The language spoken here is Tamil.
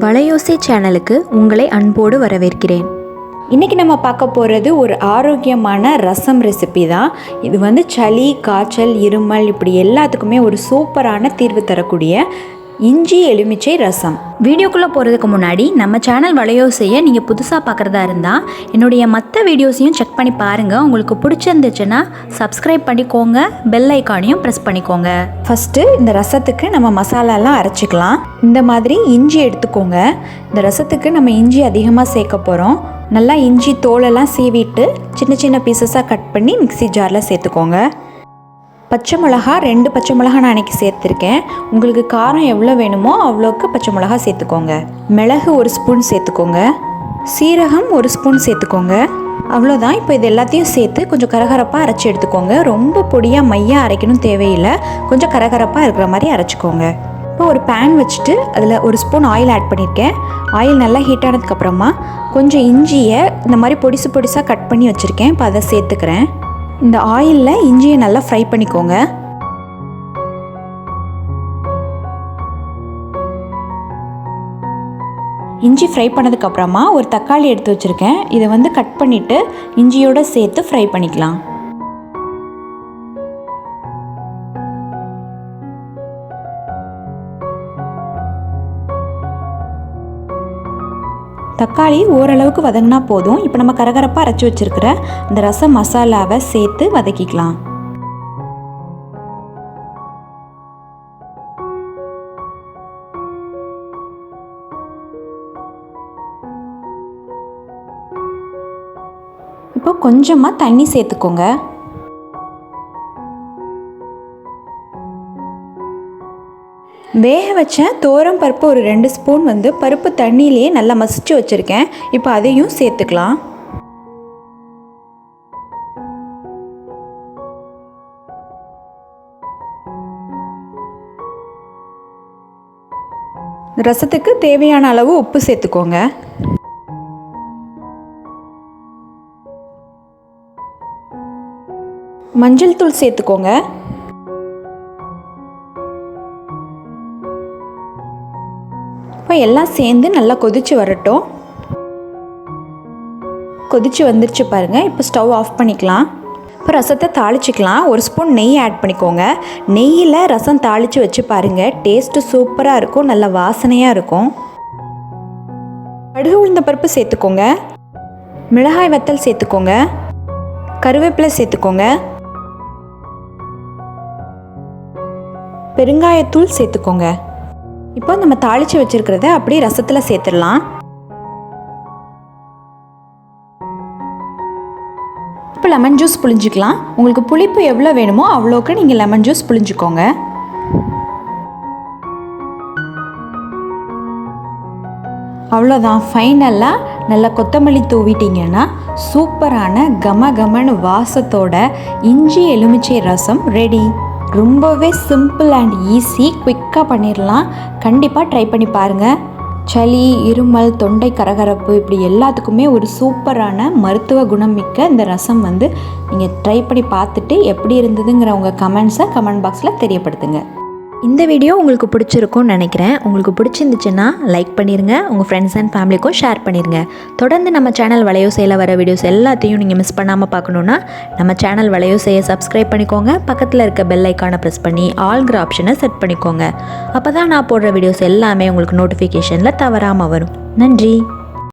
வலையோசை சேனலுக்கு உங்களை அன்போடு வரவேற்கிறேன். இன்றைக்கி நம்ம பார்க்க போகிறது ஒரு ஆரோக்கியமான ரசம் ரெசிபி தான். இது வந்து சளி, காய்ச்சல், இருமல் இப்படி எல்லாத்துக்குமே ஒரு சூப்பரான தீர்வு தரக்கூடிய இஞ்சி எலுமிச்சை ரசம். வீடியோக்குள்ளே போகிறதுக்கு முன்னாடி நம்ம சேனல் வலையோசையை நீங்கள் புதுசாக பார்க்குறதா இருந்தால் என்னுடைய மற்ற வீடியோஸையும் செக் பண்ணி பாருங்கள். உங்களுக்கு பிடிச்சிருந்துச்சுன்னா சப்ஸ்கிரைப் பண்ணிக்கோங்க, பெல் ஐக்கானையும் ப்ரெஸ் பண்ணிக்கோங்க. ஃபஸ்ட்டு இந்த ரசத்துக்கு நம்ம மசாலாலாம் அரைச்சிக்கலாம். இந்த மாதிரி இஞ்சி எடுத்துக்கோங்க. இந்த ரசத்துக்கு நம்ம இஞ்சி அதிகமாக சேர்க்க போகிறோம். நல்லா இஞ்சி தோலெல்லாம் சீவிட்டு சின்ன சின்ன பீசஸாக கட் பண்ணி மிக்ஸி ஜாரில் சேர்த்துக்கோங்க. பச்சை மிளகா 2 பச்சை மிளகா நான் அன்றைக்கி சேர்த்துருக்கேன். உங்களுக்கு காரம் எவ்வளோ வேணுமோ அவ்வளோக்கு பச்சை மிளகா சேர்த்துக்கோங்க. மிளகு 1 ஸ்பூன் சேர்த்துக்கோங்க. சீரகம் 1 ஸ்பூன் சேர்த்துக்கோங்க. அவ்வளோதான். இப்போ இது எல்லாத்தையும் சேர்த்து கொஞ்சம் கரகரப்பாக அரைச்சி எடுத்துக்கோங்க. ரொம்ப பொடியாக மையாக அரைக்கணும் தேவையில்லை. கொஞ்சம் கரகரப்பாக இருக்கிற மாதிரி அரைச்சிக்கோங்க. இப்போ ஒரு பேன் வச்சுட்டு அதில் 1 ஸ்பூன் ஆயில் ஆட் பண்ணியிருக்கேன். ஆயில் நல்லா ஹீட் ஆனதுக்கப்புறமா கொஞ்சம் இஞ்சியை இந்த மாதிரி பொடிசாக கட் பண்ணி வச்சுருக்கேன். இப்போ அதை சேர்த்துக்கிறேன். இந்த ஆயிலில் இஞ்சியை நல்லா ஃப்ரை பண்ணிக்கோங்க. இஞ்சி ஃப்ரை பண்ணதுக்கப்புறமா ஒரு தக்காளி எடுத்து வச்சுருக்கேன். இதை வந்து கட் பண்ணிவிட்டு இஞ்சியோடு சேர்த்து ஃப்ரை பண்ணிக்கலாம். தக்காளி ஓரளவுக்கு வதங்கினா போதும். இப்போ நம்ம கரகரப்பாக அரைச்சி வச்சுருக்கிற இந்த ரசம் மசாலாவை சேர்த்து வதக்கிக்கலாம். இப்போ கொஞ்சமாக தண்ணி சேர்த்துக்கோங்க. வேக வச்ச தோரம் பருப்பு ஒரு 2 ஸ்பூன் வந்து பருப்பு தண்ணியிலேயே நல்லா மசிச்சு வச்சுருக்கேன். இப்போ அதையும் சேர்த்துக்கலாம். ரசத்துக்கு தேவையான அளவு உப்பு சேர்த்துக்கோங்க. மஞ்சள் தூள் சேர்த்துக்கோங்க. இப்போ எல்லாம் சேர்ந்து நல்லா கொதித்து வரட்டும். கொதித்து வந்துருச்சு பாருங்கள். இப்போ ஸ்டவ் ஆஃப் பண்ணிக்கலாம். இப்போ ரசத்தை தாளிச்சிக்கலாம். 1 ஸ்பூன் நெய் ஆட் பண்ணிக்கோங்க. நெய்யில் ரசம் தாளித்து வச்சு பாருங்கள். டேஸ்ட்டு சூப்பராக இருக்கும், நல்ல வாசனையாக இருக்கும். கடுகு உளுந்த பருப்பு சேர்த்துக்கோங்க. மிளகாய் வத்தல் சேர்த்துக்கோங்க. கருவேப்பிலை சேர்த்துக்கோங்க. பெருங்காயத்தூள் சேர்த்துக்கோங்க. இப்போ நம்ம தாளித்து வச்சுருக்கிறத அப்படியே ரசத்தில் சேர்த்துடலாம். இப்போ லெமன் ஜூஸ் புழிஞ்சிக்கலாம். உங்களுக்கு புளிப்பு எவ்வளோ வேணுமோ அவ்வளோக்கு நீங்கள் லெமன் ஜூஸ் புழிஞ்சிக்கோங்க. அவ்வளோதான். ஃபைனலாக நல்லா கொத்தமல்லி தூவிட்டிங்கன்னா சூப்பரான கமகமன்னு வாசத்தோட இஞ்சி எலுமிச்சை ரசம் ரெடி. ரொம்பவே சிம்பிள் அண்ட் ஈஸி, குயிக்காக பண்ணிடலாம். கண்டிப்பாக ட்ரை பண்ணி பாருங்கள். சளி, இருமல், தொண்டை கரகரப்பு இப்படி எல்லாத்துக்குமே ஒரு சூப்பரான மருத்துவ குணம் மிக்க இந்த ரசம் வந்து நீங்கள் ட்ரை பண்ணி பார்த்துட்டு எப்படி இருந்ததுங்கிற உங்கள் கமெண்ட்ஸை கமெண்ட் பாக்ஸில் தெரியப்படுத்துங்க. இந்த வீடியோ உங்களுக்கு பிடிச்சிருக்கும்னு நினைக்கிறேன். உங்களுக்கு பிடிச்சிருந்துச்சுன்னா லைக் பண்ணிடுங்க. உங்கள் ஃப்ரெண்ட்ஸ் அண்ட் ஃபேமிலிக்கும் ஷேர் பண்ணிடுங்க. தொடர்ந்து நம்ம சேனல் வலையோசையில் வர வீடியோஸ் எல்லாத்தையும் நீங்கள் மிஸ் பண்ணாமல் பார்க்கணுன்னா நம்ம சேனல் வலையோசையை சப்ஸ்கிரைப் பண்ணிக்கோங்க. பக்கத்தில் இருக்க பெல் ஐக்கானை ப்ரெஸ் பண்ணி ஆல்ங்கிற ஆப்ஷனை செட் பண்ணிக்கோங்க. அப்போ தான் நான் போடுற வீடியோஸ் எல்லாமே உங்களுக்கு நோட்டிஃபிகேஷனில் தவறாமல் வரும். நன்றி.